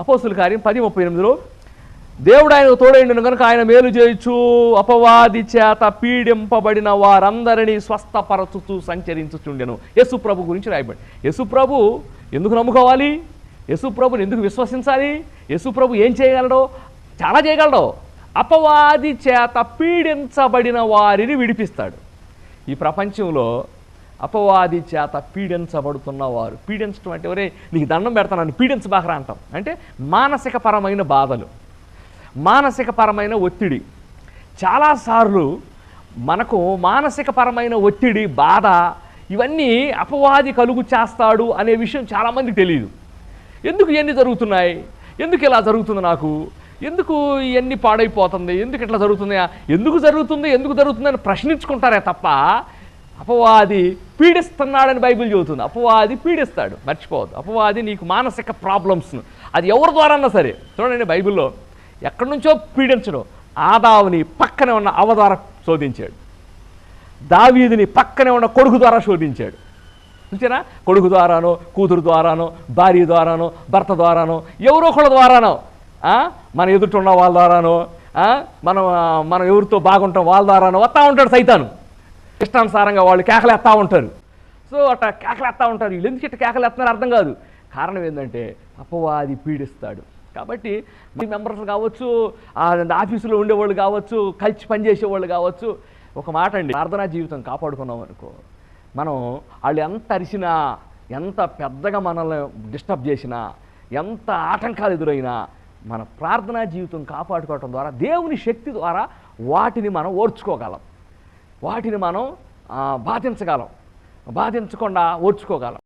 అపోస్తుల కార్యం 10:38లో దేవుడు ఆయనకు తోడైండును కనుక ఆయన మేలు చేయొచ్చు, అపవాది చేత పీడింపబడిన వారందరినీ స్వస్థపరచుతూ సంచరించుచుండెను. యేసు ప్రభు గురించి రాయబడి. యేసు ప్రభు ఎందుకు నమ్ముకోవాలి? యేసు ప్రభుని ఎందుకు విశ్వసించాలి? యేసు ప్రభు ఏం చేయగలడో? చాలా చేయగలడు. అపవాది చేత పీడించబడిన వారిని విడిపిస్తాడు. ఈ ప్రపంచంలో అపవాది చేత పీడించబడుతున్నవారు, పీడించడం అంటే ఎవరే నీకు దండం పెడతానని పీడించబాకరా అంటాం. అంటే మానసికపరమైన బాధలు, మానసికపరమైన ఒత్తిడి. చాలాసార్లు మనకు మానసికపరమైన ఒత్తిడి, బాధ ఇవన్నీ అపవాది కలుగు చేస్తాడు అనే విషయం చాలామందికి తెలియదు. ఎందుకు ఇవన్నీ జరుగుతున్నాయి? ఎందుకు ఇలా జరుగుతుంది? నాకు ఎందుకు ఇవన్నీ పాడైపోతుంది? ఎందుకు ఇట్లా జరుగుతుంది? ఎందుకు జరుగుతుంది అని ప్రశ్నించుకుంటారే తప్ప అపవాది పీడిస్తున్నాడని బైబిల్ చెబుతుంది. అపవాది పీడిస్తాడు, మర్చిపోవద్దు. అపవాది నీకు మానసిక ప్రాబ్లమ్స్ను అది ఎవరి ద్వారా అన్నా సరే. చూడండి, బైబిల్లో ఎక్కడి నుంచో పీడించడం. ఆదావుని పక్కనే ఉన్న అవ్వ ద్వారా శోధించాడు, దావీదుని పక్కనే ఉన్న కొడుకు ద్వారా శోధించాడు. చూసారా? కొడుకు ద్వారానో, కూతురు ద్వారానో, భార్య ద్వారానో, భర్త ద్వారానో, ఎవరో ఒకళ్ళ ద్వారానో, మన ఎదుట ఉన్న వాళ్ళ ద్వారానో, మనం ఎవరితో బాగుంటాం వాళ్ళ ద్వారానో వస్తూ ఉంటాడు సైతాను. ఇష్టానుసారంగా వాళ్ళు కేకలేస్తూ ఉంటారు. సో అట్లా కేకలేస్తూ ఉంటారు. వీళ్ళు ఎందుకు ఇట్లా కేకలేస్తున్నారో అర్థం కాదు. కారణం ఏంటంటే అపవాది పీడిస్తాడు. కాబట్టి మీ మెంబర్స్ కావచ్చు, ఆఫీసులో ఉండేవాళ్ళు కావచ్చు, కలిసి పనిచేసేవాళ్ళు కావచ్చు, ఒక మాట అండి, ప్రార్థనా జీవితం కాపాడుకున్నాం అనుకో, మనం వాళ్ళు ఎంత అరిసినా, ఎంత పెద్దగా మనల్ని డిస్టర్బ్ చేసినా, ఎంత ఆటంకాలు ఎదురైనా మన ప్రార్థనా జీవితం కాపాడుకోవటం ద్వారా దేవుని శక్తి ద్వారా వాటిని మనం ఓర్చుకోగలం, వాటిని మనం బాధించగలం, బాధించకుండా ఓర్చుకోగలం.